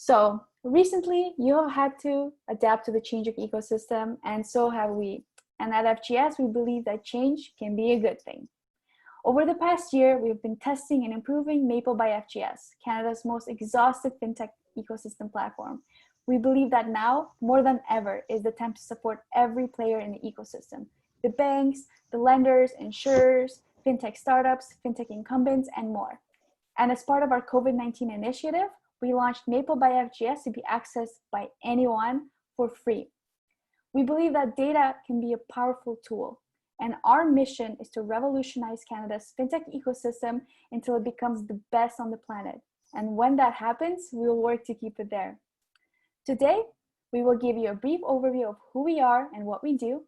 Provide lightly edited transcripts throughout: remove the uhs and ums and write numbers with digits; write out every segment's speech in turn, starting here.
So recently, you have had to adapt to the changing ecosystem, and so have we. And at FGS, we believe that change can be a good thing. Over the past year, we've been testing and improving Maple by FGS, Canada's most exhaustive fintech ecosystem platform. We believe that now, more than ever, is the time to support every player in the ecosystem: the banks, the lenders, insurers, fintech startups, fintech incumbents, and more. And as part of our COVID-19 initiative, we launched Maple by FGS to be accessed by anyone for free. We believe that data can be a powerful tool, and our mission is to revolutionize Canada's fintech ecosystem until it becomes the best on the planet. And when that happens, we will work to keep it there. Today, we will give you a brief overview of who we are and what we do,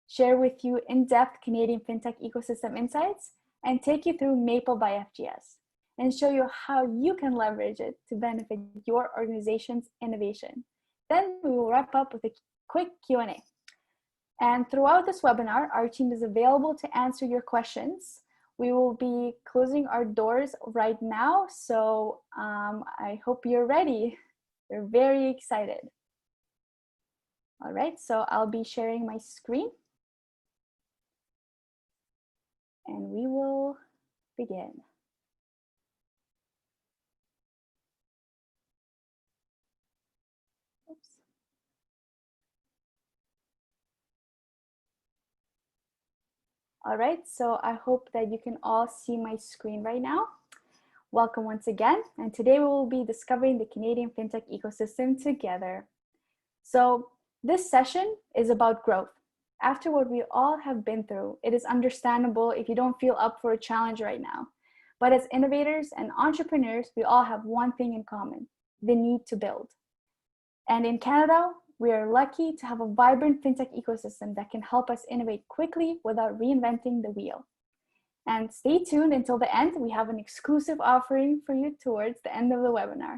share with you in-depth Canadian fintech ecosystem insights, and take you through Maple by FGS, and show you how you can leverage it to benefit your organization's innovation. Then we will wrap up with a quick Q&A. And throughout this webinar, our team is available to answer your questions. We will be closing our doors right now, so I hope you're ready. We're very excited. All right, so I'll be sharing my screen, and we will begin. All right, so I hope that you can all see my screen right now. Welcome once again, and today we will be discovering the Canadian fintech ecosystem together. So this session is about growth. After what we all have been through, it is understandable if you don't feel up for a challenge right now. But as innovators and entrepreneurs, we all have one thing in common: the need to build. And in Canada, we are lucky to have a vibrant fintech ecosystem that can help us innovate quickly without reinventing the wheel. And stay tuned until the end. We have an exclusive offering for you towards the end of the webinar.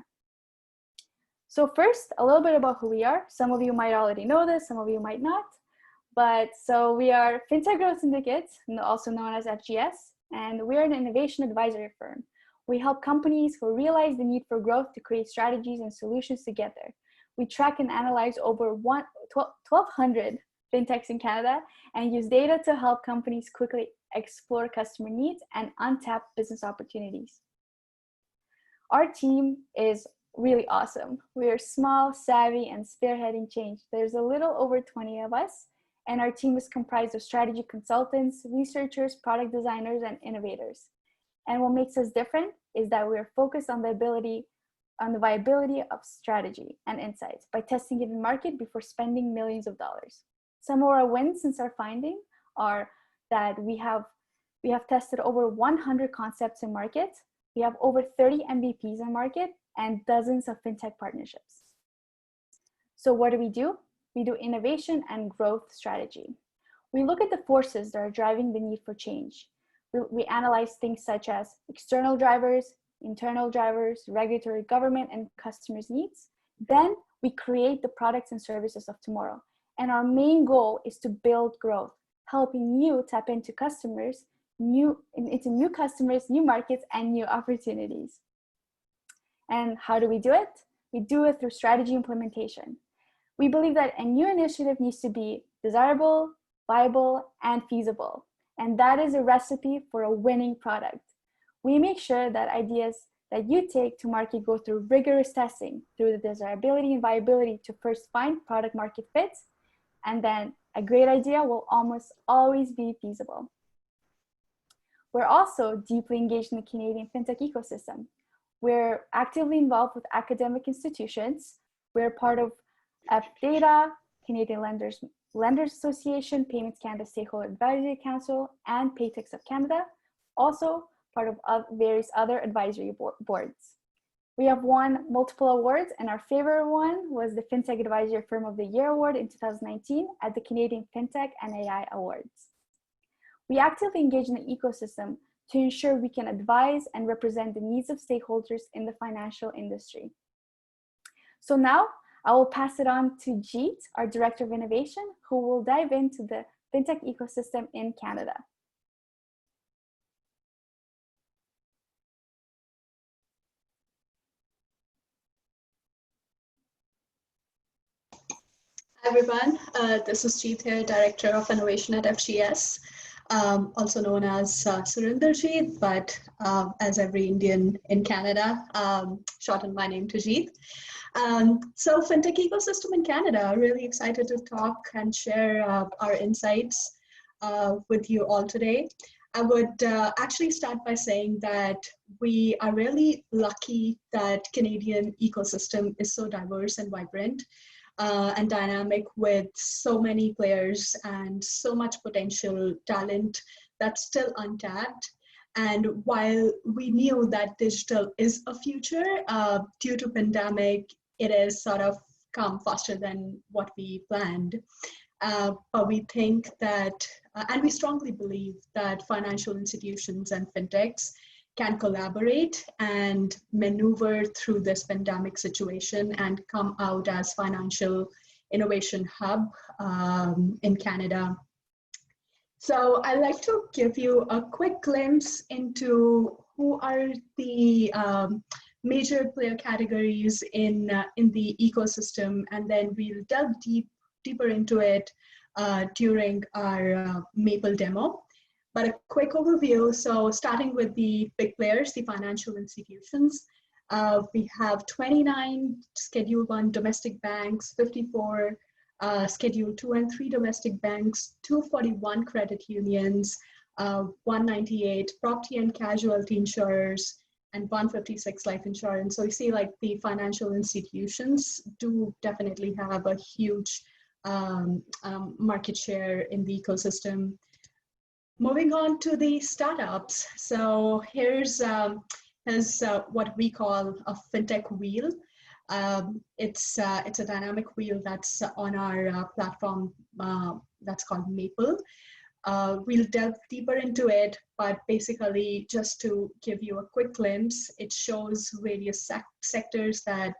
So first, a little bit about who we are. Some of you might already know this, some of you might not. But so we are Fintech Growth Syndicate, also known as FGS, and we're an innovation advisory firm. We help companies who realize the need for growth to create strategies and solutions to get there. We track and analyze over 1,200 fintechs in Canada and use data to help companies quickly explore customer needs and untapped business opportunities. Our team is really awesome. We are small, savvy, and spearheading change. There's a little over 20 of us, and our team is comprised of strategy consultants, researchers, product designers, and innovators. And what makes us different is that we are focused on the viability of strategy and insights by testing it in market before spending millions of dollars. Some of our wins since our finding are that we have tested over 100 concepts in market, we have over 30 MVPs in market, and dozens of fintech partnerships. So what do? We do innovation and growth strategy. We look at the forces that are driving the need for change. We analyze things such as external drivers, internal drivers, regulatory, government, and customers' needs. Then we create the products and services of tomorrow. And our main goal is to build growth, helping you tap into customers, new customers, new markets, and new opportunities. And how do we do it? We do it through strategy implementation. We believe that a new initiative needs to be desirable, viable, and feasible. And that is a recipe for a winning product. We make sure that ideas that you take to market go through rigorous testing through the desirability and viability to first find product market fits, and then a great idea will almost always be feasible. We're also deeply engaged in the Canadian fintech ecosystem. We're actively involved with academic institutions. We're part of FData, Canadian Lenders Association, Payments Canada Stakeholder Advisory Council, and Paytex of Canada, also part of various other advisory boards. We have won multiple awards, and our favorite one was the Fintech Advisory Firm of the Year Award in 2019 at the Canadian Fintech and AI Awards. We actively engage in the ecosystem to ensure we can advise and represent the needs of stakeholders in the financial industry. So now I will pass it on to Jeet, our Director of Innovation, who will dive into the fintech ecosystem in Canada. Everyone. This is Jeet here, Director of Innovation at FGS, also known as Surinder Jeet, but as every Indian in Canada, shortened my name to Jeet. So Fintech ecosystem in Canada, really excited to talk and share our insights with you all today. I would actually start by saying that we are really lucky that Canadian ecosystem is so diverse and vibrant. And dynamic with so many players and so much potential talent that's still untapped. And while we knew that digital is a future, due to pandemic, it has sort of come faster than what we planned. But we think that, and we strongly believe that financial institutions and fintechs can collaborate and maneuver through this pandemic situation and come out as financial innovation hub in Canada. So I'd like to give you a quick glimpse into who are the major player categories in the ecosystem, and then we'll delve deeper into it during our Maple demo. But a quick overview, so starting with the big players, the financial institutions, we have 29 Schedule 1 domestic banks, 54 Schedule 2 and 3 domestic banks, 241 credit unions, 198 property and casualty insurers, and 156 life insurance. So you see, like, the financial institutions do definitely have a huge market share in the ecosystem. Moving on to the startups. So here's what we call a fintech wheel. It's a dynamic wheel that's on our platform that's called Maple. We'll delve deeper into it, but basically, just to give you a quick glimpse, it shows various sectors that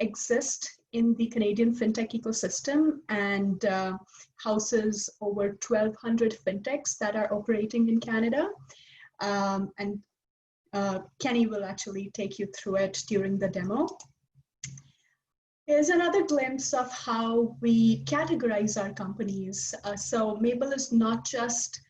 exist in the Canadian fintech ecosystem and houses over 1,200 fintechs that are operating in Canada. And Kenny will actually take you through it during the demo. Here's another glimpse of how we categorize our companies. So Maple is not just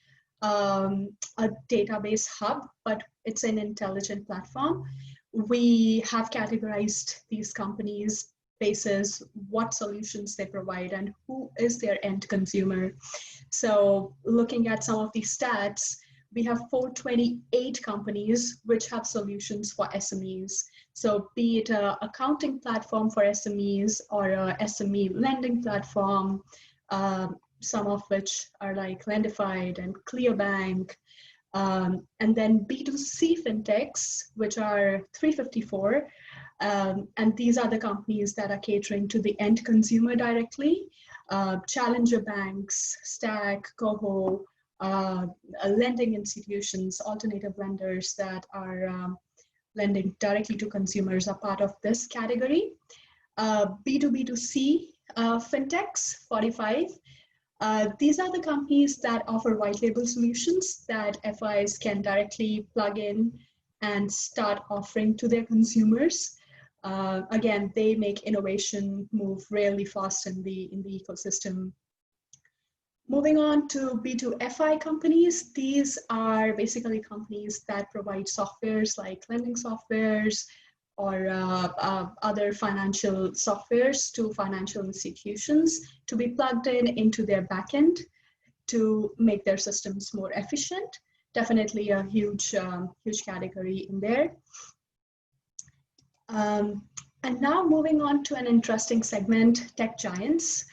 a database hub, but it's an intelligent platform. We have categorized these companies basis what solutions they provide and who is their end consumer. So looking at some of these stats, we have 428 companies which have solutions for SMEs. So be it an accounting platform for SMEs or a SME lending platform, some of which are like Lendify and Clearbank, and then B2C fintechs, which are 354. And these are the companies that are catering to the end consumer directly. Challenger banks, Stack, Coho, lending institutions, alternative lenders that are lending directly to consumers are part of this category. B2B2C fintechs, 45. These are the companies that offer white label solutions that FIs can directly plug in and start offering to their consumers. Again, they make innovation move really fast in the ecosystem. Moving on to B2FI companies, these are basically companies that provide softwares like lending softwares or other financial softwares to financial institutions to be plugged into their backend to make their systems more efficient. Definitely a huge category in there. And now moving on to an interesting segment, tech giants.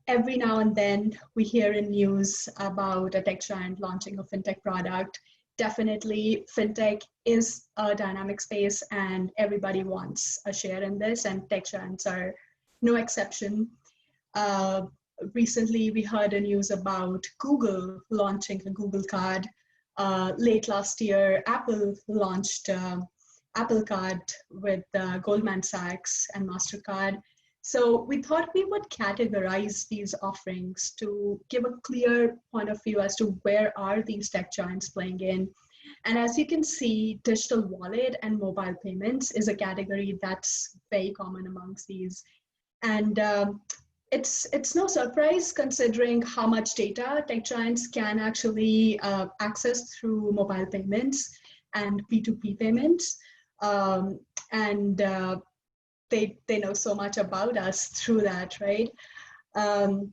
Every now and then we hear in news about a tech giant launching a fintech product. Definitely fintech is a dynamic space and everybody wants a share in this, and tech giants are no exception. Recently we heard a news about Google launching a Google Card. Late last year, Apple launched Apple Card with Goldman Sachs and MasterCard. So we thought we would categorize these offerings to give a clear point of view as to where are these tech giants playing in. And as you can see, digital wallet and mobile payments is a category that's very common amongst these. And it's no surprise considering how much data tech giants can actually access through mobile payments and P2P payments. And they know so much about us through that, right? And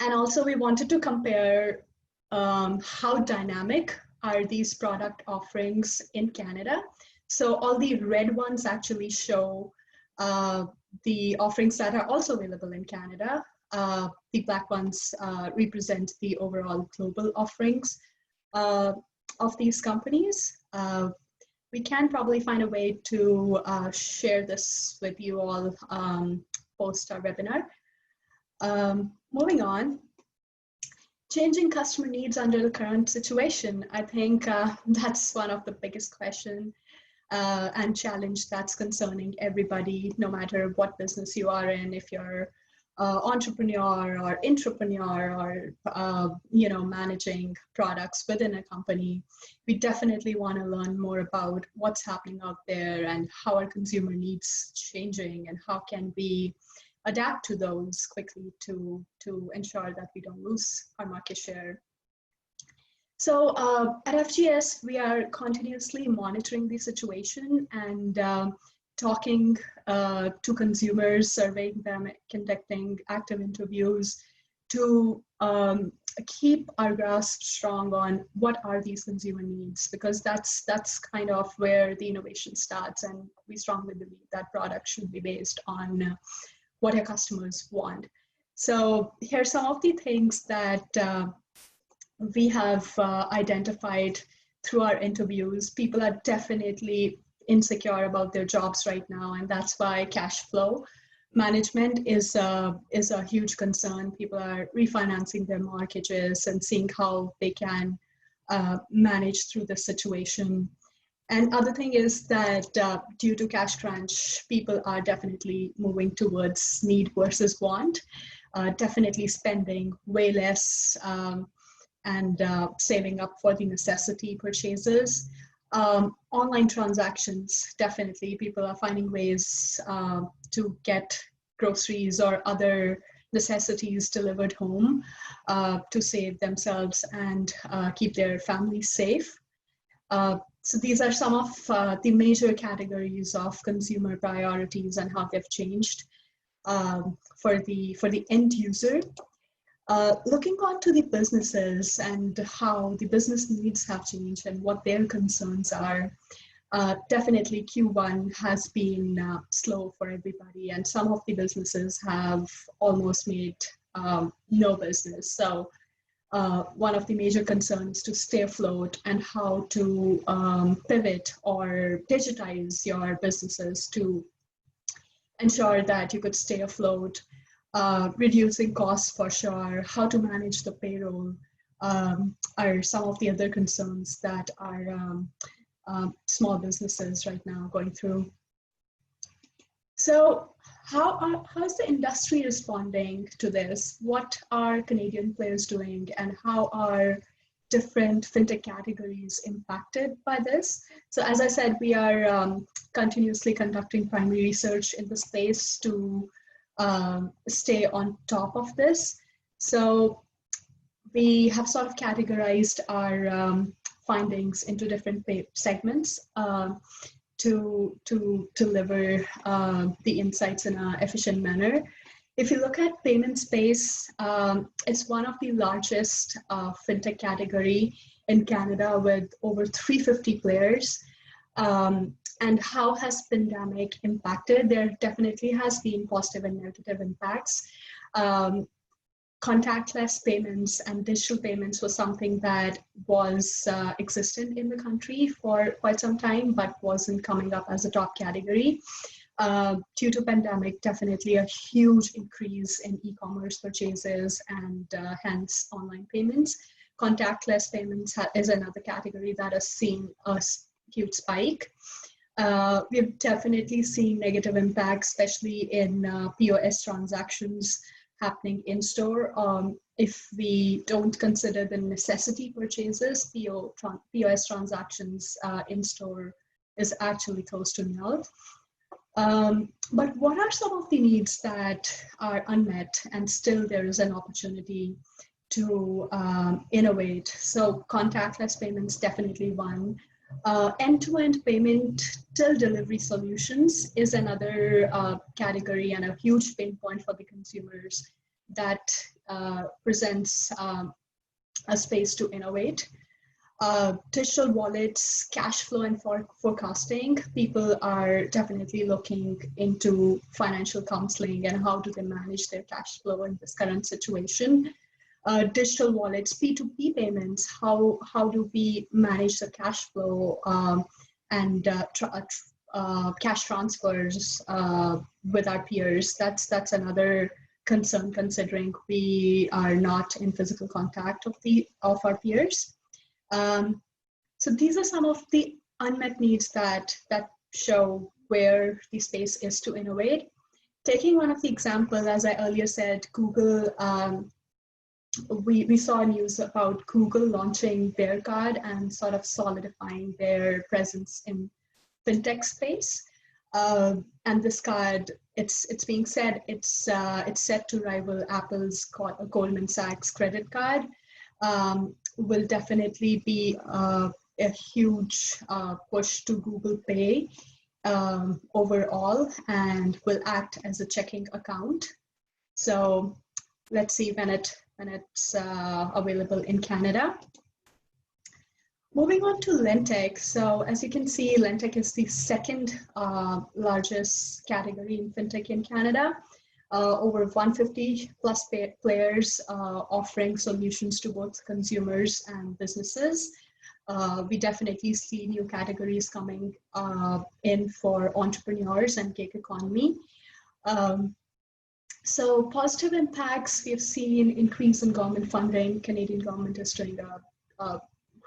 also we wanted to compare how dynamic are these product offerings in Canada. So all the red ones actually show the offerings that are also available in Canada. The black ones represent the overall global offerings of these companies. We can probably find a way to share this with you all post our webinar. Moving on, changing customer needs under the current situation. I think that's one of the biggest questions and challenge that's concerning everybody, no matter what business you are in. If you're entrepreneur or intrapreneur or managing products within a company, we definitely want to learn more about what's happening out there and how are consumer needs changing and how can we adapt to those quickly to ensure that we don't lose our market share. So at FGS, we are continuously monitoring the situation and talking to consumers, surveying them, conducting active interviews to keep our grasp strong on what are these consumer needs, because that's kind of where the innovation starts, and we strongly believe that product should be based on what our customers want. So here are some of the things that we have identified through our interviews. People are definitely insecure about their jobs right now, and that's why cash flow management is a huge concern. People are refinancing their mortgages and seeing how they can manage through the situation. And other thing is that due to cash crunch, people are definitely moving towards need versus want, definitely spending way less and saving up for the necessity purchases. Online transactions, definitely people are finding ways to get groceries or other necessities delivered home to save themselves and keep their families safe. So these are some of the major categories of consumer priorities and how they've changed for the end user. Looking on to the businesses and how the business needs have changed and what their concerns are, definitely Q1 has been slow for everybody, and some of the businesses have almost made no business. So one of the major concerns to stay afloat and how to pivot or digitize your businesses to ensure that you could stay afloat. Reducing costs for sure, how to manage the payroll are some of the other concerns that are small businesses right now going through. So how is the industry responding to this? What are Canadian players doing, and how are different fintech categories impacted by this? So as I said, we are continuously conducting primary research in the space to stay on top of this. So we have sort of categorized our findings into different segments to deliver the insights in an efficient manner. If you look at payment space, it's one of the largest fintech category in Canada with over 350 players. And how has pandemic impacted? There definitely has been positive and negative impacts. Contactless payments and digital payments was something that was existent in the country for quite some time, but wasn't coming up as a top category. Due to pandemic, definitely a huge increase in e-commerce purchases and hence online payments. Contactless payments is another category that has seen a huge spike. We've definitely seen negative impacts, especially in POS transactions happening in store. If we don't consider the necessity purchases, POS transactions in store is actually close to nil. But what are some of the needs that are unmet and still there is an opportunity to innovate? So contactless payments, definitely one. End-to-end payment till delivery solutions is another category and a huge pain point for the consumers that presents a space to innovate. Digital wallets, cash flow and forecasting. People are definitely looking into financial counseling and how do they manage their cash flow in this current situation. Digital wallets, P2P payments, how do we manage the cash flow and cash transfers with our peers? That's another concern, considering we are not in physical contact of our peers. So these are some of the unmet needs that show where the space is to innovate. Taking one of the examples, as I earlier said, Google, we saw news about Google launching their card and sort of solidifying their presence in fintech space. And this card, it's being said it's set to rival Apple's Goldman Sachs credit card. Will definitely be a huge push to Google Pay overall, and will act as a checking account. So let's see when it's available in Canada. Moving on to Lentech. So as you can see, Lentech is the second largest category in fintech in Canada. Over 150 plus players offering solutions to both consumers and businesses. We definitely see new categories coming in for entrepreneurs and gig economy. So positive impacts, we've seen increase in government funding. Canadian government is doing a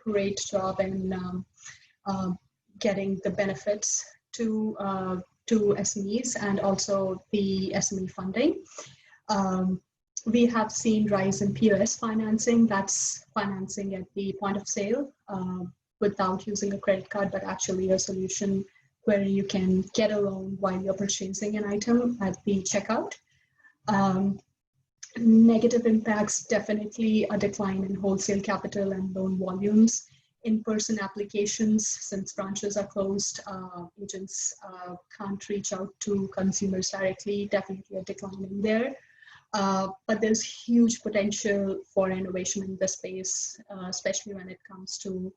great job in getting the benefits to SMEs and also the SME funding. We have seen rise in POS financing. That's financing at the point of sale without using a credit card, but actually a solution where you can get a loan while you're purchasing an item at the checkout. Negative impacts, definitely a decline in wholesale capital and loan volumes. In-person applications, since branches are closed, agents can't reach out to consumers directly, definitely a decline in there. But there's huge potential for innovation in this space, especially when it comes to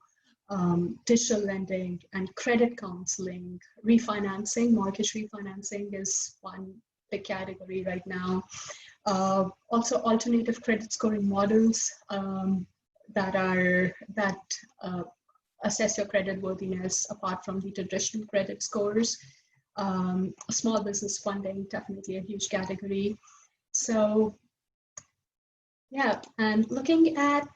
digital lending and credit counseling. Refinancing, mortgage refinancing is one big category right now. Also alternative credit scoring models that assess your credit worthiness apart from the traditional credit scores. Small business funding, definitely a huge category. So yeah, and looking at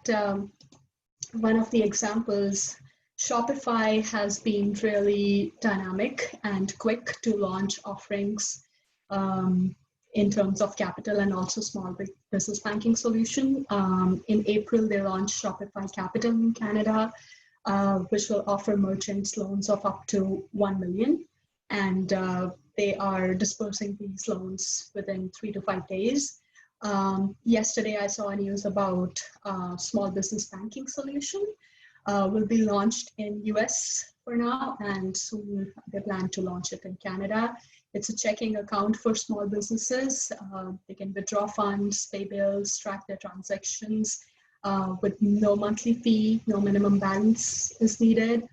one of the examples, Shopify has been really dynamic and quick to launch offerings in terms of capital and also small business banking solution. In April, they launched Shopify Capital in Canada, which will offer merchants loans of up to 1 million. And they are dispersing these loans within 3 to 5 days. Yesterday, I saw news about small business banking solution will be launched in US for now, and soon they plan to launch it in Canada. It's a checking account for small businesses. They can withdraw funds, pay bills, track their transactions with no monthly fee, no minimum balance is needed.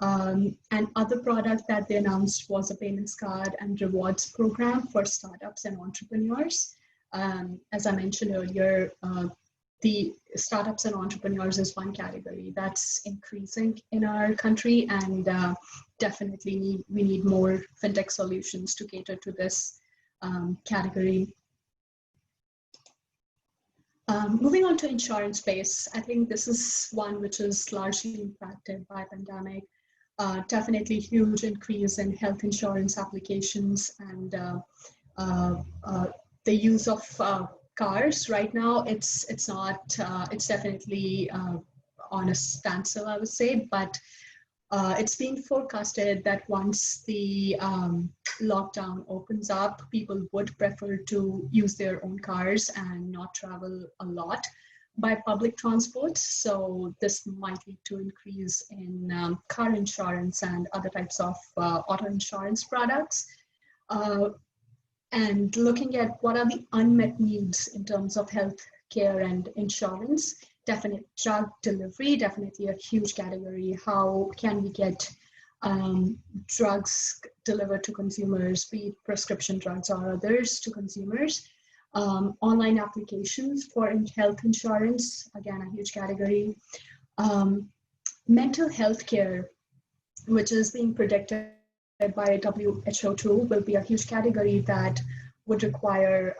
And other product that they announced was a payments card and rewards program for startups and entrepreneurs. As I mentioned earlier, the startups and entrepreneurs is one category that's increasing in our country, and definitely we need more fintech solutions to cater to this category. Moving on to insurance space, I think this is one which is largely impacted by pandemic. Definitely huge increase in health insurance applications and the use of cars right now. It's definitely on a standstill, I would say, but It's being forecasted that once the lockdown opens up, people would prefer to use their own cars and not travel a lot by public transport. So this might lead to increase in car insurance and other types of auto insurance products. Uh, and looking at what are the unmet needs in terms of health care and insurance, definite drug delivery, definitely a huge category. How can we get drugs delivered to consumers, be it prescription drugs or others to consumers? Online applications for health insurance, again, a huge category. Mental health care, which is being predicted by WHO too, will be a huge category that would require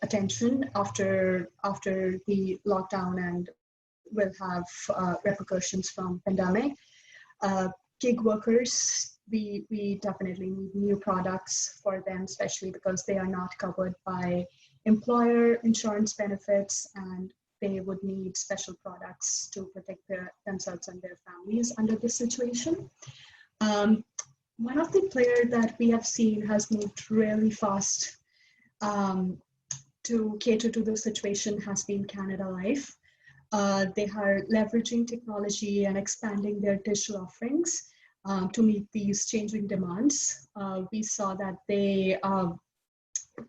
attention after the lockdown and will have repercussions from pandemic. Gig workers, we definitely need new products for them, especially because they are not covered by employer insurance benefits, and they would need special products to protect themselves and their families under this situation. One of the players that we have seen has moved really fast to cater to the situation has been Canada Life. They are leveraging technology and expanding their digital offerings to meet these changing demands. We saw that they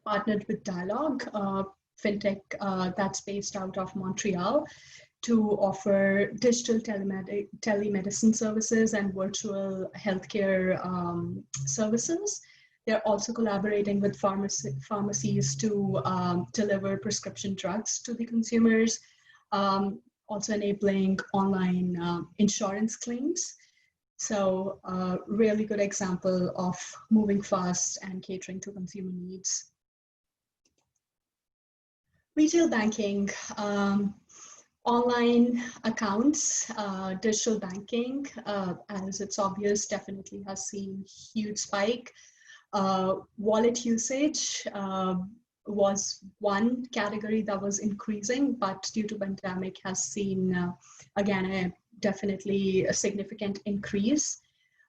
partnered with Dialogue, Fintech that's based out of Montreal, to offer digital telemedicine services and virtual healthcare services. They're also collaborating with pharmacies to deliver prescription drugs to the consumers, also enabling online insurance claims. So really good example of moving fast and catering to consumer needs. Retail banking, online accounts, digital banking, as it's obvious, definitely has seen huge spike. Wallet usage was one category that was increasing, but due to pandemic has seen, again, definitely a significant increase.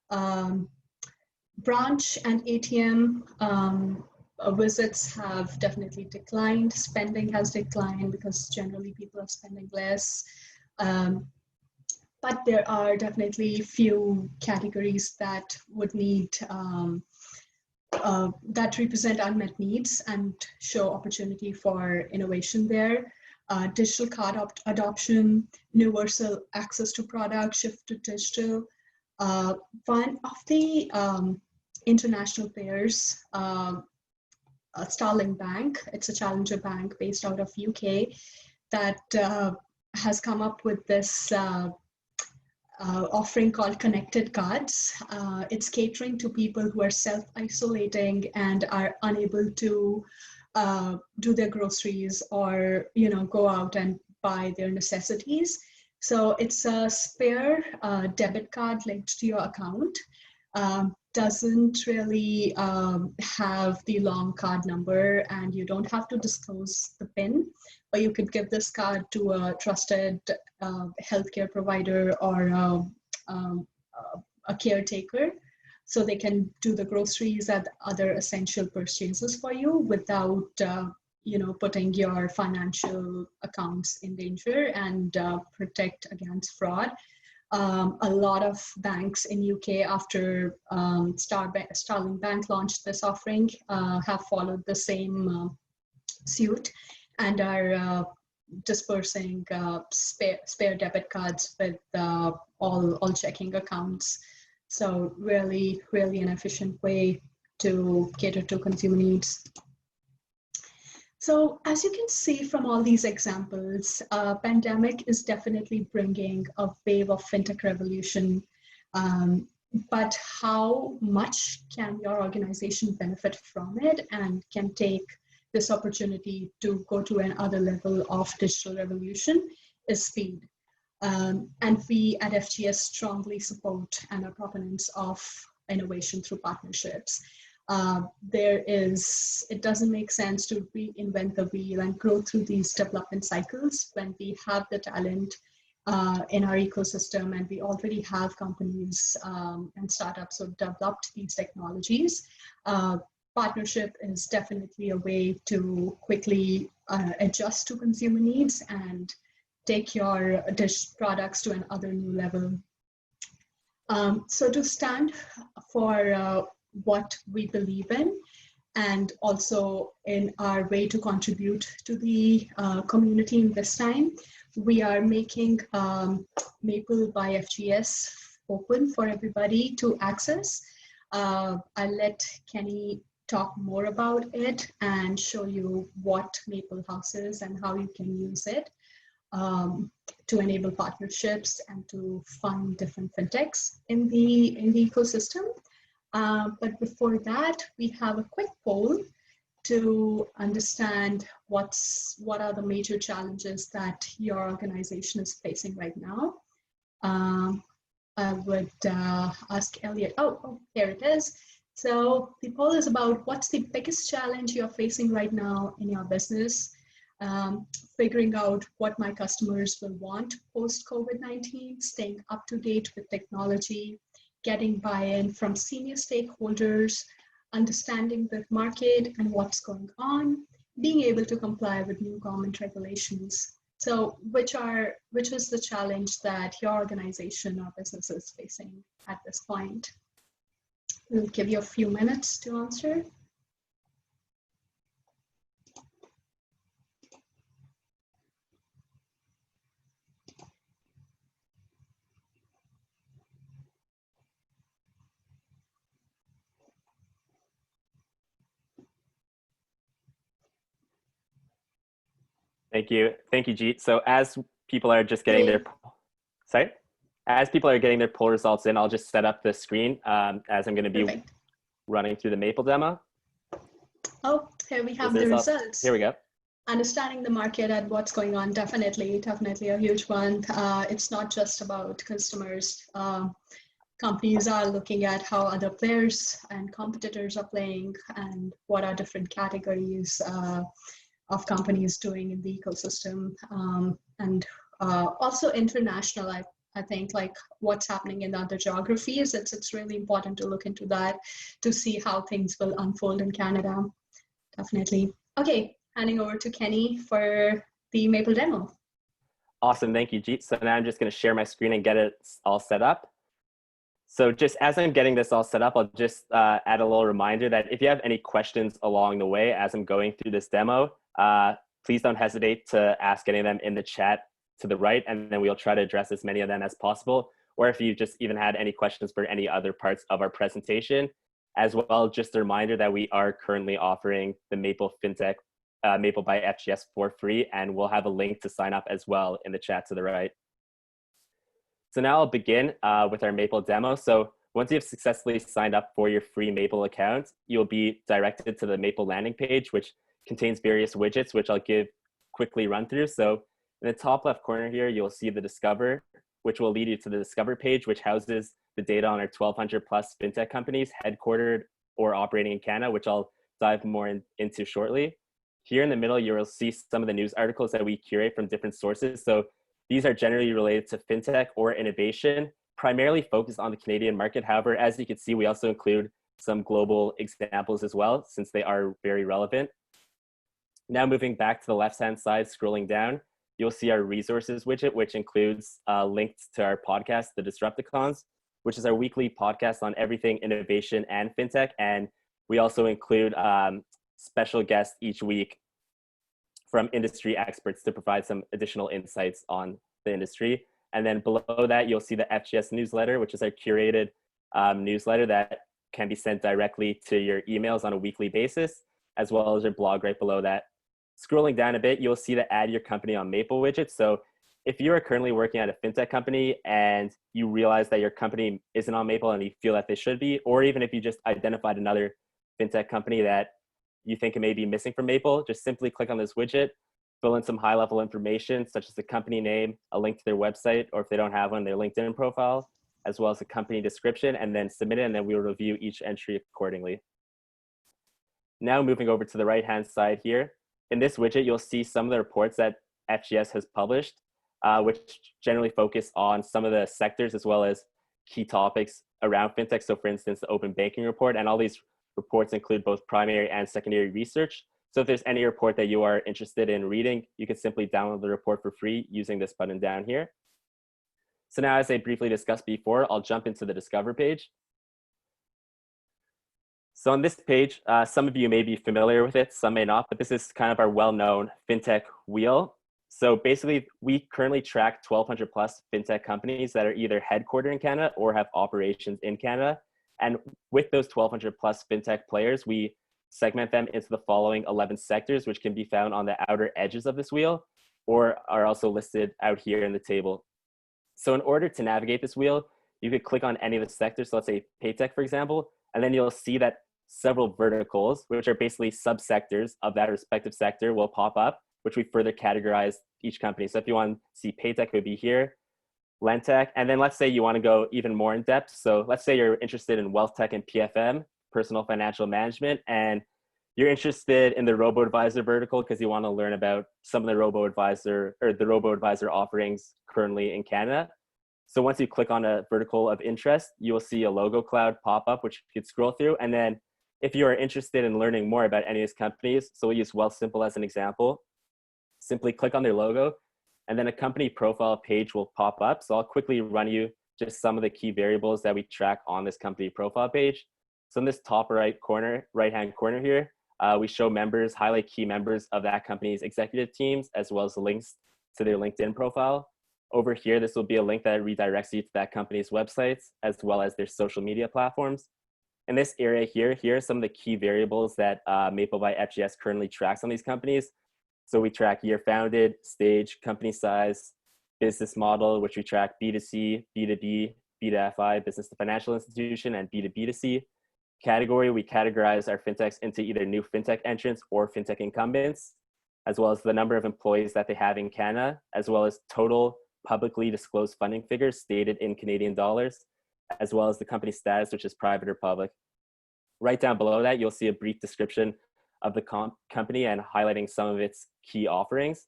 Branch and ATM visits have definitely declined. Spending has declined because generally people are spending less. But there are definitely few categories that would need, that represent unmet needs and show opportunity for innovation there. Digital card adoption, universal access to products, shift to digital. One of the international players, Starling Bank, it's a challenger bank based out of UK, that has come up with this offering called Connected Cards. It's catering to people who are self-isolating and are unable to do their groceries or go out and buy their necessities. So it's a spare debit card linked to your account. Doesn't really have the long card number, and you don't have to disclose the PIN, but you could give this card to a trusted healthcare provider or a caretaker, so they can do the groceries and other essential purchases for you without putting your financial accounts in danger, and protect against fraud. A lot of banks in UK, after Starling Bank launched this offering, have followed the same suit and are dispersing spare debit cards with all checking accounts. So really an efficient way to cater to consumer needs. So as you can see from all these examples, pandemic is definitely bringing a wave of fintech revolution. But how much can your organization benefit from it and can take this opportunity to go to another level of digital revolution is speed. And we at FGS strongly support and are proponents of innovation through partnerships. It doesn't make sense to reinvent the wheel and grow through these development cycles when we have the talent in our ecosystem, and we already have companies and startups who have developed these technologies. Partnership is definitely a way to quickly adjust to consumer needs and take your dish products to another new level. So to stand for what we believe in, and also in our way to contribute to the community in this time, we are making Maple by FGS open for everybody to access. I'll let Kenny talk more about it and show you what Maple House is and how you can use it to enable partnerships and to fund different fintechs in the ecosystem. But before that, we have a quick poll to understand what are the major challenges that your organization is facing right now. I would ask Elliot. Oh, here it is. So the poll is about what's the biggest challenge you're facing right now in your business. Figuring out what my customers will want post-COVID-19, staying up to date with technology, getting buy-in from senior stakeholders, understanding the market and what's going on, being able to comply with new government regulations. So which is the challenge that your organization or business is facing at this point? We'll give you a few minutes to answer. Thank you, Jeet. So as people are just getting their, as people are getting their poll results in, I'll just set up the screen as I'm going to be running through the Maple demo. Oh, here we have the results. Here we go. Understanding the market and what's going on, definitely a huge one. It's not just about customers. Companies are looking at how other players and competitors are playing and what are different categories of companies doing in the ecosystem, and also international. I think like what's happening in other geographies. It's really important to look into that to see how things will unfold in Canada. Definitely. Okay, handing over to Kenny for the Maple demo. Awesome, thank you, Jeet. So now I'm just going to share my screen and get it all set up. So just as I'm getting this all set up, I'll just add a little reminder that if you have any questions along the way as I'm going through this demo, please don't hesitate to ask any of them in the chat to the right, and then we'll try to address as many of them as possible. Or if you just even had any questions for any other parts of our presentation, as well, just a reminder that we are currently offering the Maple Fintech, Maple by FGS for free, and we'll have a link to sign up as well in the chat to the right. So now I'll begin with our Maple demo. So once you've successfully signed up for your free Maple account, you'll be directed to the Maple landing page, which contains various widgets, which I'll quickly run through. So in the top left corner here, you'll see the Discover, which will lead you to the Discover page, which houses the data on our 1,200 plus fintech companies headquartered or operating in Canada, which I'll dive more into shortly. Here in the middle, you'll see some of the news articles that we curate from different sources. So these are generally related to fintech or innovation, primarily focused on the Canadian market. However, as you can see, we also include some global examples as well, since they are very relevant. Now moving back to the left-hand side, scrolling down, you'll see our resources widget, which includes links to our podcast, The Disrupticons, which is our weekly podcast on everything innovation and fintech. And we also include special guests each week from industry experts to provide some additional insights on the industry. And then below that, you'll see the FGS newsletter, which is our curated newsletter that can be sent directly to your emails on a weekly basis, as well as your blog right below that. Scrolling down a bit, you'll see the Add Your Company on Maple widget. So if you are currently working at a fintech company and you realize that your company isn't on Maple and you feel that they should be, or even if you just identified another fintech company that you think it may be missing from Maple, just simply click on this widget, fill in some high-level information such as the company name, a link to their website, or if they don't have one, their LinkedIn profile, as well as a company description, and then submit it, and then we'll review each entry accordingly. Now moving over to the right-hand side here, in this widget, you'll see some of the reports that FGS has published. which generally focus on some of the sectors as well as key topics around fintech. So for instance, the open banking report, and all these reports include both primary and secondary research. So if there's any report that you are interested in reading, you can simply download the report for free using this button down here. So now, as I briefly discussed before, I'll jump into the Discover page. So on this page, some of you may be familiar with it, some may not, but this is kind of our well-known fintech wheel. So basically, we currently track 1,200 plus fintech companies that are either headquartered in Canada or have operations in Canada. And with those 1,200 plus fintech players, we segment them into the following 11 sectors, which can be found on the outer edges of this wheel or are also listed out here in the table. So in order to navigate this wheel, you could click on any of the sectors. So let's say Paytech, for example, and then you'll see that several verticals, which are basically subsectors of that respective sector, will pop up, which we further categorize each company. So if you want to see Paytech, it would be here, Lentech, and then let's say you want to go even more in depth. So let's say you're interested in wealth tech and PFM, personal financial management, and you're interested in the robo-advisor vertical because you want to learn about some of the robo-advisor offerings currently in Canada. So once you click on a vertical of interest, you will see a logo cloud pop up, which you could scroll through. And then if you are interested in learning more about any of these companies, so we'll use Wealthsimple as an example, simply click on their logo, and then a company profile page will pop up. So I'll quickly run you just some of the key variables that we track on this company profile page. So in this top right-hand corner here, we show members, highlight key members of that company's executive teams, as well as links to their LinkedIn profile. Over here, this will be a link that redirects you to that company's websites, as well as their social media platforms. In this area here are some of the key variables that Maple by FGS currently tracks on these companies. So we track year founded, stage, company size, business model, which we track B2C, B2B, B2FI, business to financial institution, and B2B2C. Category, we categorize our fintechs into either new fintech entrants or fintech incumbents, as well as the number of employees that they have in Canada, as well as total publicly disclosed funding figures stated in Canadian dollars, as well as the company status, which is private or public. Right down below that, you'll see a brief description of the company and highlighting some of its key offerings.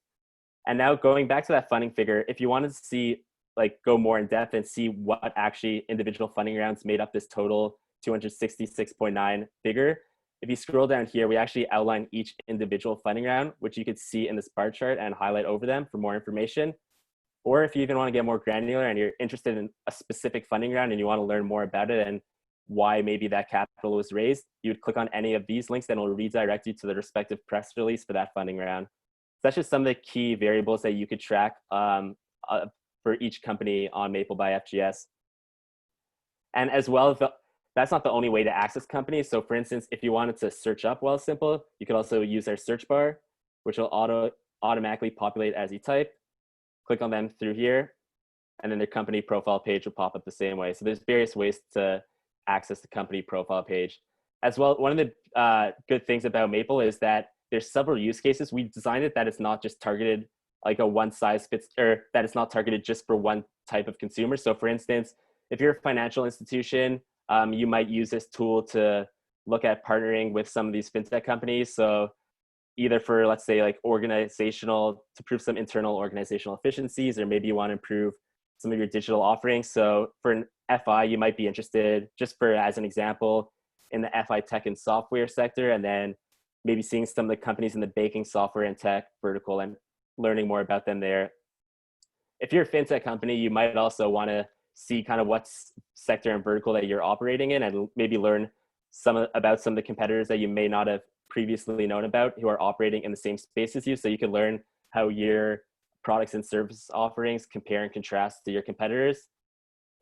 And now going back to that funding figure, if you wanted to see, go more in depth and see what actually individual funding rounds made up this total 266.9 figure, if you scroll down here, we actually outline each individual funding round, which you could see in this bar chart and highlight over them for more information. Or if you even want to get more granular and you're interested in a specific funding round and you want to learn more about it and why maybe that capital was raised, you would click on any of these links and it will redirect you to the respective press release for that funding round. So that's just some of the key variables that you could track for each company on Maple by FGS. And as well, that's not the only way to access companies. So for instance, if you wanted to search up Wealthsimple, you could also use our search bar, which will automatically populate as you type. Click on them through here, and then their company profile page will pop up the same way. So there's various ways to access the company profile page. As well, one of the good things about Maple is that there's several use cases. We designed it that it's not just targeted like a one size fits, or that it's not targeted just for one type of consumer. So for instance, if you're a financial institution, you might use this tool to look at partnering with some of these fintech companies. So either for, let's say, like to prove some internal organizational efficiencies, or maybe you want to improve some of your digital offerings. So for an FI, you might be interested, just for as an example, in the FI tech and software sector, and then maybe seeing some of the companies in the banking, software, and tech vertical and learning more about them there. If you're a fintech company, you might also want to see kind of what sector and vertical that you're operating in, and maybe learn about some of the competitors that you may not have previously known about who are operating in the same space as you, so you can learn how your products and service offerings compare and contrast to your competitors.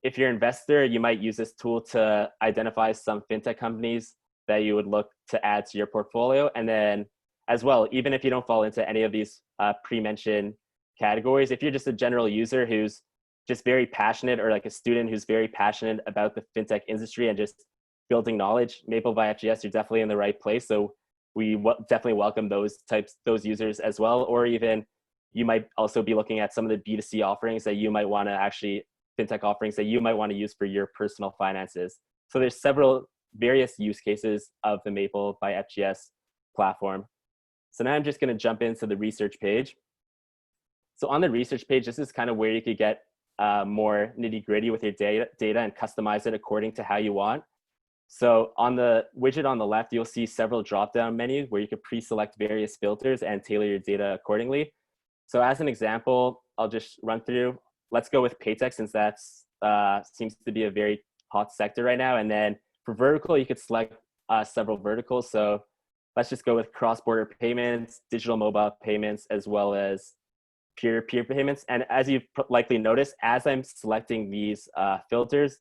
If you're an investor, you might use this tool to identify some fintech companies that you would look to add to your portfolio. And then as well, even if you don't fall into any of these pre-mentioned categories, if you're just a general user who's just very passionate, or like a student who's very passionate about the fintech industry and just building knowledge, Maple by FGS, you're definitely in the right place. So we definitely welcome those users as well. Or even you might also be looking at some of the B2C offerings that you might want to fintech offerings that you might want to use for your personal finances. So there's several various use cases of the Maple by FGS platform. So now I'm just going to jump into the research page. So on the research page, this is kind of where you could get more nitty gritty with your data and customize it according to how you want. So on the widget on the left, you'll see several drop-down menus where you could pre-select various filters and tailor your data accordingly. So as an example, I'll just run through. Let's go with Paytech, since that's seems to be a very hot sector right now. And then for vertical, you could select several verticals. So let's just go with cross-border payments, digital mobile payments, as well as peer-to-peer payments. And as you've likely noticed, as I'm selecting these filters,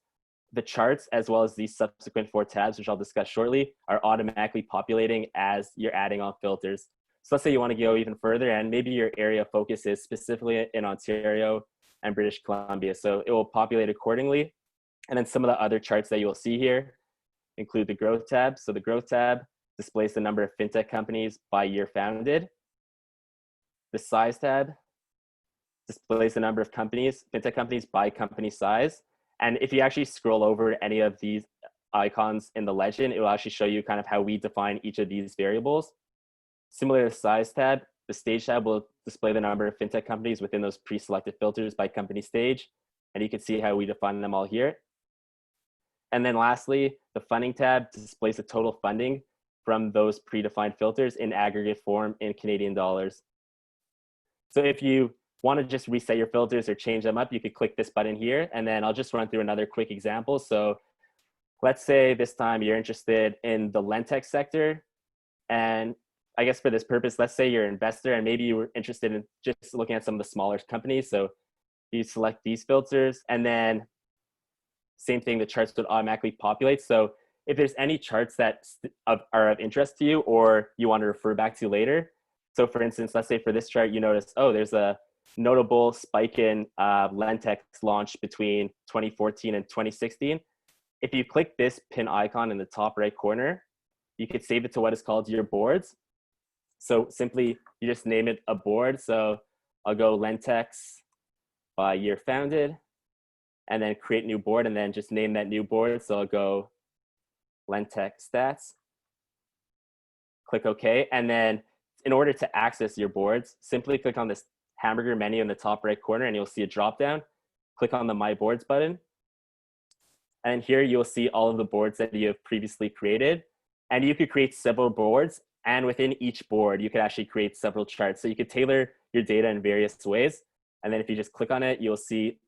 the charts, as well as these subsequent 4 tabs, which I'll discuss shortly, are automatically populating as you're adding on filters. So let's say you want to go even further, and maybe your area of focus is specifically in Ontario and British Columbia. So it will populate accordingly. And then some of the other charts that you'll see here include the growth tab. So the growth tab displays the number of fintech companies by year founded. The size tab displays the number of companies, fintech companies by company size. And if you actually scroll over any of these icons in the legend, it will actually show you kind of how we define each of these variables. Similar to the size tab, the stage tab will display the number of fintech companies within those pre-selected filters by company stage. And you can see how we define them all here. And then lastly, the funding tab displays the total funding from those predefined filters in aggregate form in Canadian dollars. So if you want to just reset your filters or change them up, you could click this button here. And then I'll just run through another quick example. So let's say this time you're interested in the Lentech sector. And I guess for this purpose, let's say you're an investor and maybe you were interested in just looking at some of the smaller companies. So you select these filters, and then same thing, the charts would automatically populate. So if there's any charts that are of interest to you or you want to refer back to later. So for instance, let's say for this chart, you notice, oh, there's a notable spike in Lentech's launch between 2014 and 2016. If you click this pin icon in the top right corner, you could save it to what is called your boards. So simply, you just name it a board. So I'll go Lentech's by year founded, and then create new board, and then just name that new board. So I'll go Lentech stats, click OK. And then in order to access your boards, simply click on this hamburger menu in the top right corner, and you'll see a drop down. Click on the My Boards button. And here you'll see all of the boards that you have previously created. And you could create several boards, and within each board, you could actually create several charts. So you could tailor your data in various ways. And then if you just click on it, you'll see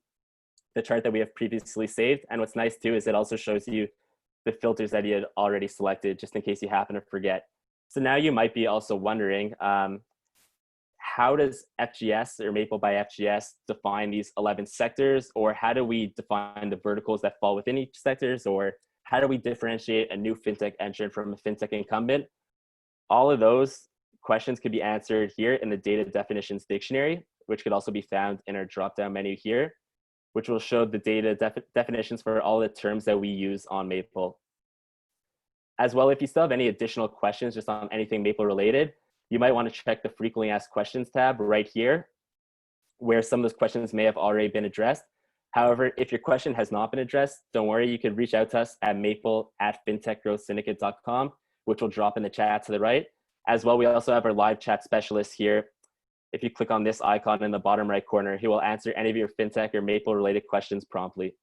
the chart that we have previously saved. And what's nice too is it also shows you the filters that you had already selected, just in case you happen to forget. So now you might be also wondering, how does FGS or Maple by FGS define these 11 sectors? Or how do we define the verticals that fall within each sectors? Or how do we differentiate a new fintech entrant from a fintech incumbent? All of those questions could be answered here in the data definitions dictionary, which could also be found in our drop-down menu here, which will show the data definitions for all the terms that we use on Maple. As well, if you still have any additional questions just on anything Maple related, you might want to check the frequently asked questions tab right here, where some of those questions may have already been addressed. However, if your question has not been addressed, don't worry, you could reach out to us at maple@fintechgrowthsyndicate.com, which will drop in the chat to the right. As well, we also have our live chat specialist here. If you click on this icon in the bottom right corner, he will answer any of your fintech or Maple related questions promptly.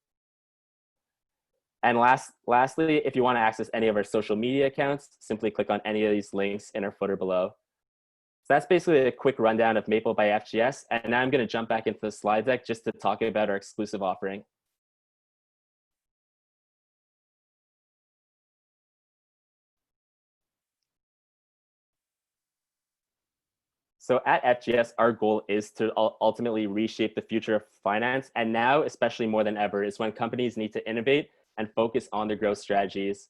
And lastly, if you want to access any of our social media accounts, simply click on any of these links in our footer below. So that's basically a quick rundown of Maple by FGS. And now I'm going to jump back into the slide deck just to talk about our exclusive offering. So at FGS, our goal is to ultimately reshape the future of finance. And now, especially more than ever, is when companies need to innovate and focus on their growth strategies.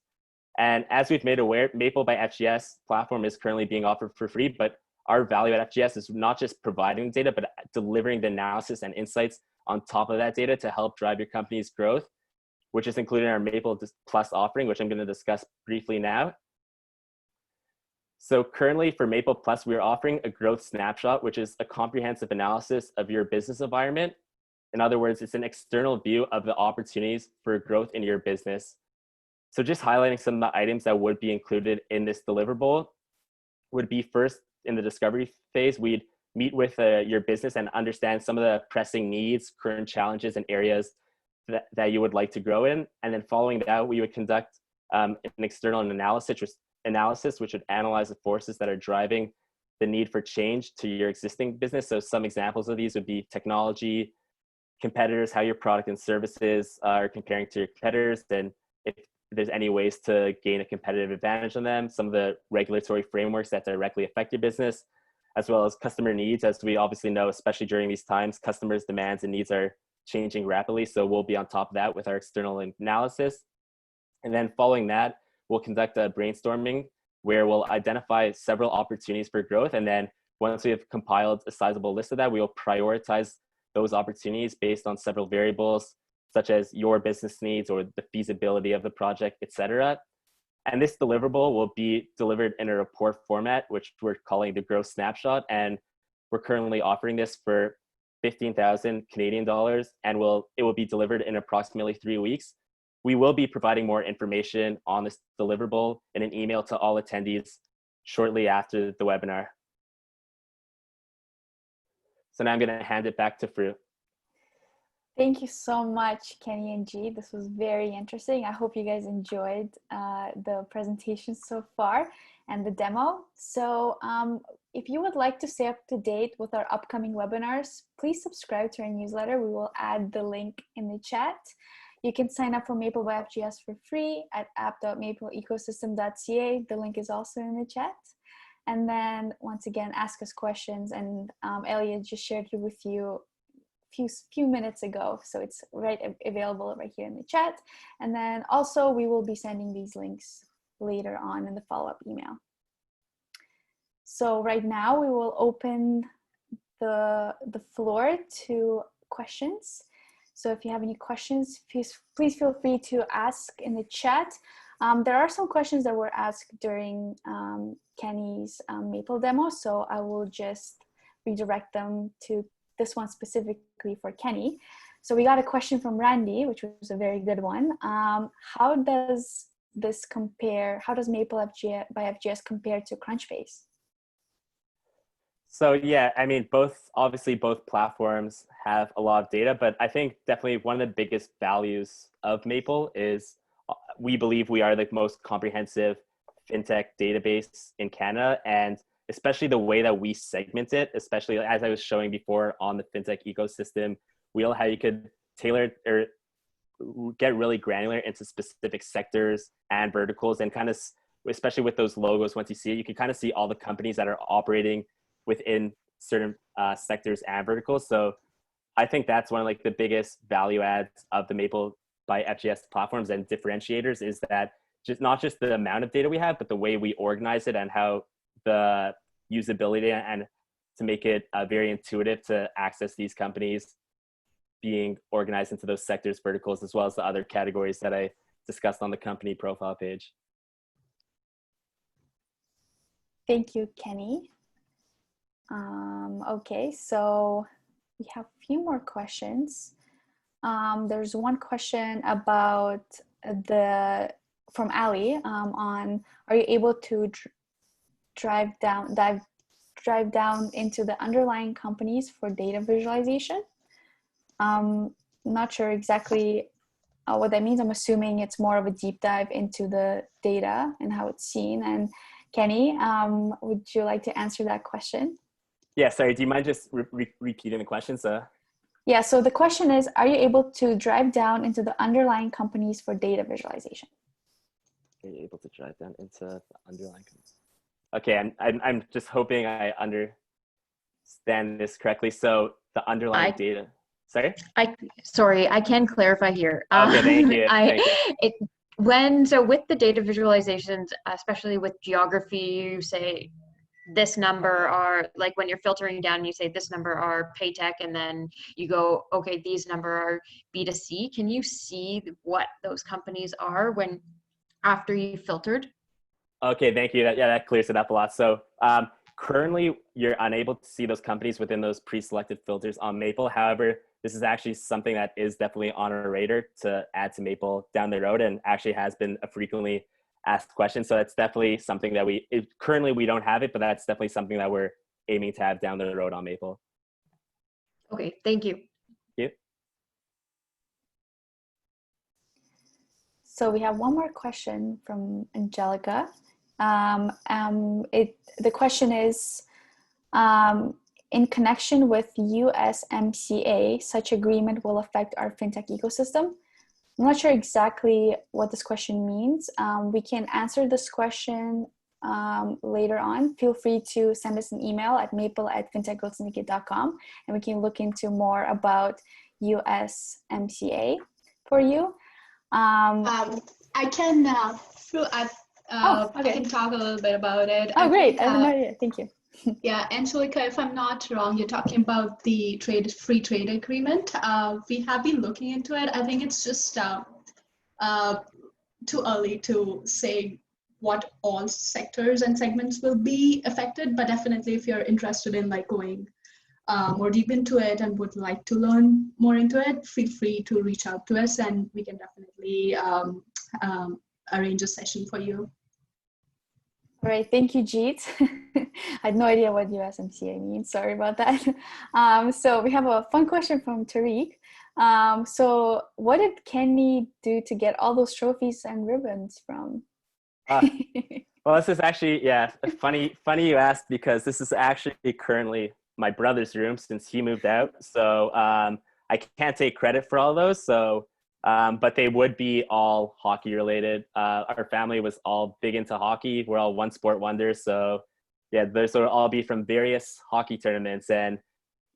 And as we've made aware, Maple by FGS platform is currently being offered for free, but our value at FGS is not just providing data, but delivering the analysis and insights on top of that data to help drive your company's growth, which is included in our Maple Plus offering, which I'm going to discuss briefly now. So currently for Maple Plus, we're offering a growth snapshot, which is a comprehensive analysis of your business environment. In other words, it's an external view of the opportunities for growth in your business. So just highlighting some of the items that would be included in this deliverable would be, first, in the discovery phase, we'd meet with your business and understand some of the pressing needs, current challenges, and areas that you would like to grow in. And then following that, we would conduct an external analysis, which would analyze the forces that are driving the need for change to your existing business. So some examples of these would be technology, competitors, how your product and services are comparing to your competitors, and if there's any ways to gain a competitive advantage on them, some of the regulatory frameworks that directly affect your business, as well as customer needs. As we obviously know, especially during these times, customers' demands and needs are changing rapidly. So we'll be on top of that with our external analysis. And then following that, we'll conduct a brainstorming where we'll identify several opportunities for growth. And then once we have compiled a sizable list of that, we will prioritize those opportunities based on several variables, such as your business needs or the feasibility of the project, etc. And this deliverable will be delivered in a report format, which we're calling the growth snapshot. And we're currently offering this for 15,000 Canadian dollars, and it will be delivered in approximately 3 weeks. We will be providing more information on this deliverable in an email to all attendees shortly after the webinar. So now I'm going to hand it back to Fru. Thank you so much, Kenny and G. This was very interesting. I hope you guys enjoyed the presentation so far and the demo. So if you would like to stay up to date with our upcoming webinars, please subscribe to our newsletter. We will add the link in the chat. You can sign up for Maple by FGS for free at app.mapleecosystem.ca. The link is also in the chat. And then once again, ask us questions. And Elliot just shared it with you few minutes ago, so it's available right here in the chat. And then also we will be sending these links later on in the follow-up email. So right now we will open the floor to questions. So if you have any questions, please feel free to ask in the chat. There are some questions that were asked during Kenny's Maple demo, so I will just redirect them to this one specifically for Kenny. So we got a question from Randy, which was a very good one. How does this compare? How does Maple by FGS compare to Crunchbase? So yeah, I mean, obviously both platforms have a lot of data, but I think definitely one of the biggest values of Maple is we believe we are the most comprehensive fintech database in Canada, and especially the way that we segment it, especially as I was showing before on the fintech ecosystem wheel, how you could tailor or get really granular into specific sectors and verticals, and kind of, especially with those logos, once you see it, you can kind of see all the companies that are operating within certain sectors and verticals. So I think that's one of like the biggest value adds of the Maple by FGS platforms and differentiators, is that not just the amount of data we have, but the way we organize it and how the usability and to make it very intuitive to access these companies being organized into those sectors, verticals, as well as the other categories that I discussed on the company profile page. Thank you, Kenny. Okay, so we have a few more questions. There's one question about from Ali on, are you able to dive down into the underlying companies for data visualization? Not sure exactly what that means. I'm assuming it's more of a deep dive into the data and how it's seen. And Kenny, would you like to answer that question? Yeah, sorry, do you mind just repeating the question? Yeah, so the question is, are you able to drive down into the underlying companies for data visualization? Are you able to drive down into the underlying companies? Okay, I'm just hoping I understand this correctly. So the underlying data, sorry? Sorry, I can clarify here. Okay, thank you. So with the data visualizations, especially with geography, you say this number are, like when you're filtering down, you say this number are paytech, and then you go, okay, these number are B2C. Can you see what those companies are after you filtered? Okay, thank you. That clears it up a lot. So currently, you're unable to see those companies within those pre-selected filters on Maple. However, this is actually something that is definitely on our radar to add to Maple down the road, and actually has been a frequently asked question. So that's definitely something that currently we don't have it, but that's definitely something that we're aiming to have down the road on Maple. Okay, thank you. Thank you. So we have one more question from Angelica. The question is, in connection with USMCA, such agreement will affect our fintech ecosystem? I'm not sure exactly what this question means. We can answer this question later on. Feel free to send us an email at maple@fintechgrowthsyndicate.com, and we can look into more about USMCA for you. I can okay. I can talk a little bit about it. Oh, great. I have no idea. Thank you. Yeah, Angelica, if I'm not wrong, you're talking about the free trade agreement. We have been looking into it. I think it's just too early to say what all sectors and segments will be affected, but definitely if you're interested in like going more deep into it and would like to learn more into it, feel free to reach out to us and we can definitely arrange a session for you. All right, thank you, Jeet. I had no idea what USMCA means. Sorry about that. So we have a fun question from Tariq. So what did Kenny do to get all those trophies and ribbons from? Well, this is actually, yeah, funny you asked, because this is actually currently my brother's room since he moved out. So I can't take credit for all those. So, but they would be all hockey related. Our family was all big into hockey. We're all one sport wonders. So yeah, those will all be from various hockey tournaments. And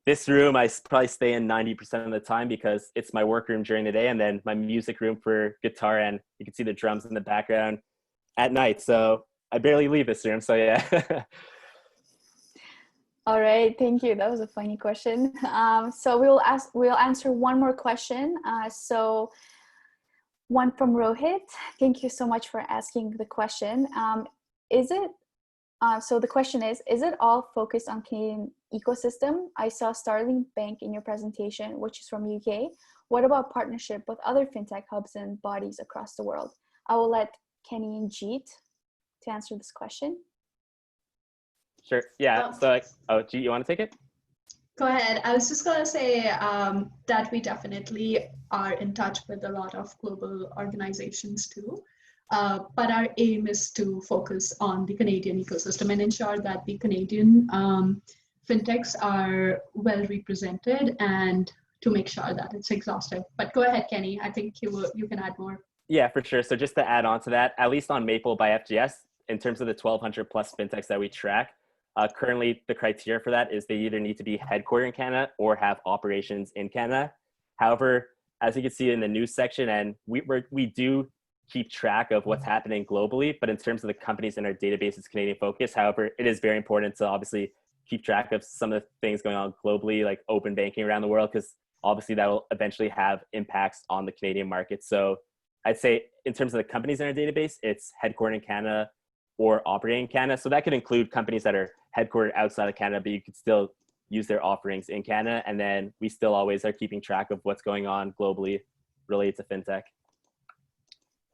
this room, I probably stay in 90% of the time because it's my work room during the day, and then my music room for guitar, and you can see the drums in the background at night. So I barely leave this room. So yeah. All right, thank you. That was a funny question. So we'll answer one more question. So one from Rohit. Thank you so much for asking the question. So the question is it all focused on Canadian ecosystem? I saw Starling Bank in your presentation, which is from UK. What about partnership with other fintech hubs and bodies across the world? I will let Kenny and Jeet to answer this question. Sure. Yeah. So, Jeet, you want to take it? Go ahead. I was just going to say that we definitely are in touch with a lot of global organizations too. But our aim is to focus on the Canadian ecosystem and ensure that the Canadian fintechs are well represented and to make sure that it's exhaustive. But go ahead, Kenny. I think you can add more. Yeah, for sure. So just to add on to that, at least on Maple by FGS, in terms of the 1,200 plus fintechs that we track, currently the criteria for that is they either need to be headquartered in Canada or have operations in Canada. However, as you can see in the news section, and we do keep track of what's happening globally, but in terms of the companies in our database, it's Canadian focused. However, it is very important to obviously keep track of some of the things going on globally, like open banking around the world, because obviously that will eventually have impacts on the Canadian market. So I'd say in terms of the companies in our database, it's headquartered in Canada or operating in Canada. So that could include companies that are headquartered outside of Canada, but you could still use their offerings in Canada. And then we still always are keeping track of what's going on globally related to fintech.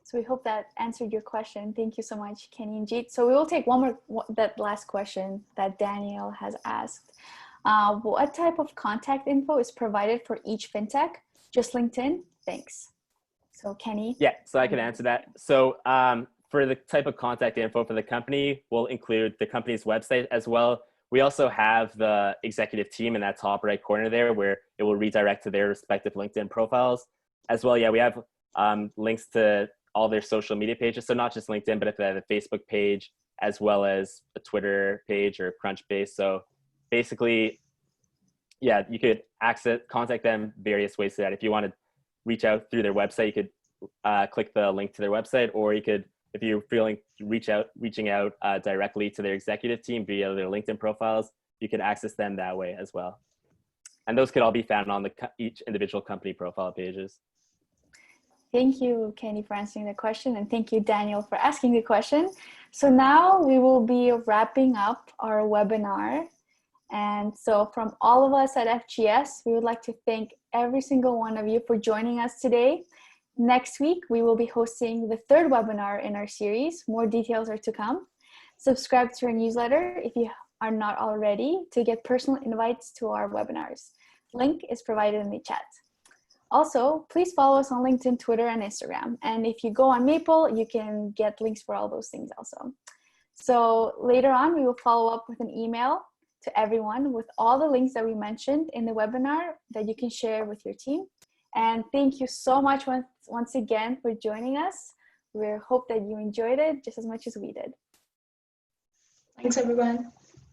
So we hope that answered your question. Thank you so much, Kenny and Jeet. So we will take that last question that Daniel has asked. What type of contact info is provided for each fintech? Just LinkedIn? Thanks. So Kenny? Yeah, so I can answer that. So for the type of contact info for the company, we'll include the company's website as well. We also have the executive team in that top right corner there where it will redirect to their respective LinkedIn profiles. As well, yeah, we have links to all their social media pages. So not just LinkedIn, but if they have a Facebook page, as well as a Twitter page or Crunchbase. So basically, yeah, you could contact them various ways to that. If you want to reach out through their website, you could click the link to their website, or you could, if you're feeling reaching out directly to their executive team via their LinkedIn profiles, you can access them that way as well. And those could all be found on each individual company profile pages. Thank you, Kenny, for answering the question. And thank you, Daniel, for asking the question. So now we will be wrapping up our webinar. And so from all of us at FGS, we would like to thank every single one of you for joining us today. Next week, we will be hosting the third webinar in our series. More details are to come. Subscribe to our newsletter if you are not already to get personal invites to our webinars. Link is provided in the chat. Also, please follow us on LinkedIn, Twitter, and Instagram. And if you go on Maple, you can get links for all those things also. So later on, we will follow up with an email to everyone with all the links that we mentioned in the webinar that you can share with your team. And thank you so much once again for joining us. We hope that you enjoyed it just as much as we did. Thanks, everyone.